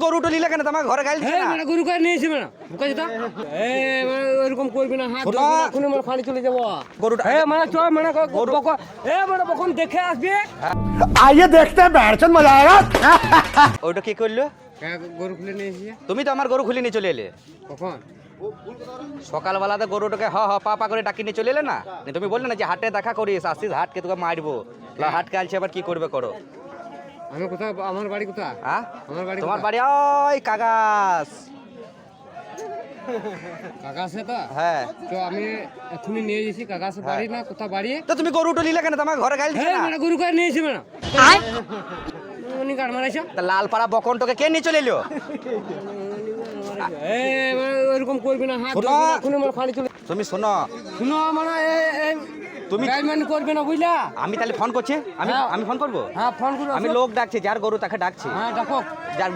গরুটা নিলে কেন? তোমার ঘরে গাইল দিছে না? মানে গরু করে নিয়েছি মানে বুঝছিস তো এরকম করবি না, হাত ধরবি না, খুনে মানে ফানি চলে যাবো গরুটা মানে চ মানে মানে কখন দেখে আসবি। आइए देखते हैं बैठचंद मजा आएगा। ওইটা কি করলো? গরু খুলে নিয়েছি। তুমি তো আমার গরু খুলে নিয়ে চলে এলে কখন? সকালবেলাতে গরুটাকে পা পা করে ডাকি নিয়ে চলে এলে না? তুমি বললে না যে হাটে দেখা করিস, আসিস হাটকে তোকে মারবো। হাটকে আলছে আবার কি করবে করো। আমি কোথায়? আমার বাড়ি কোথায়? হ্যাঁ আমার বাড়ি তোমার বাড়ি ওই কাগাস। কাকাশে তো? হ্যাঁ তো আমি এখনই নিয়ে গেছি কাকাশে বাড়ি না কোথা বাড়ি। তো তুমি গরুটা নিলে কেন? তোমার ঘরে গাইল দিছে না? মানে গরু করে নিয়েছি মানে উনি গাড় মারাইছে। তা লালপাড়া বকনটাকে কে নিয়ে চলে এলো? এরকম করবি না, হাত শোনো। ধরবি না, খুনে মানে ফানি চলে। তুমি শোনো, শুনো মানে তুমি গাইডম্যান করবে না বুঝলা? আমি তাহলে ফোন করছি। হ্যাঁ। আমি ফোন করবো। হ্যাঁ ফোন করো। আমি লোক ডাকছি, যার গরু তাকে ডাকছি। হ্যাঁ ডাকো।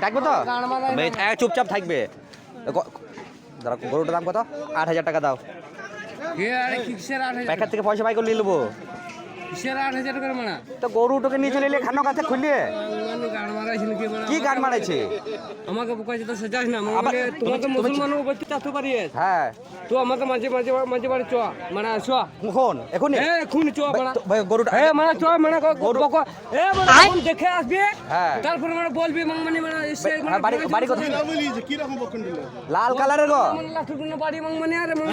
ডাকবো তো? গান মারাই না। চুপচাপ থাকবে। দাঁড়া, গরুটার দাম কত? 8,000 টাকা দাও। কিসের 8,000? প্যাকেট থেকে পয়সা পাই করে নিয়ে নেবো। কিসের 8,000 করে মানা? তো গরুটাকে নিয়ে চলে এলে খানো কাছে খুললে মানে গান মারাইছে নাকি মানে? কি গান মারাইছে? আমাকে বোকাইছে তো সাজাস না আবার- মানে তোমাকে তুমি- মুসলমান বলতে চাতে পারিস। হ্যাঁ তো আমাকে মাঝে মাঝে মাঝে বাড়ি চ মানে চ কখন? এখনই? এখন চ মানে গরুটা মানে চ মানে গরু- মানে এখন দেখে আসবি। হ্যাঁ। তারপরে মানে বলবি মানে এসে হ্যাঁ, বাড়ি কত? লাল কালারের গো। লাঠুগুলো বাড়ি মানে আর মানে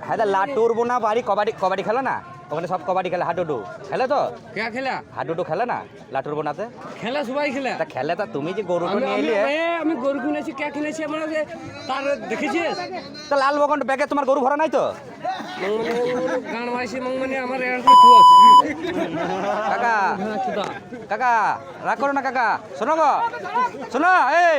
হ্যাঁ তা লাটুর বোনা বাড়ি। কবাডি খেলো না? ওখানে সব কবাডি খেলে, হাডুডু খেলে তো? কে খেলা? হাডুডু খেলে না লাটুর বোনাতে? খেলা সবাই খেলা। তা খেলে। তা তুমি যে গরুটা নিয়ে এলে, আমি গরু কিনেছি, কে কিনেছি মানে তার দেখেছিস? তা লাল বকন ব্যাগে তোমার গরু ভরা নাই তো? গান মারাইছি মানে আমার এরকম চুয়াস। কাকা কাকা রাগ করো না কাকা। শোনো গো, শোনো এই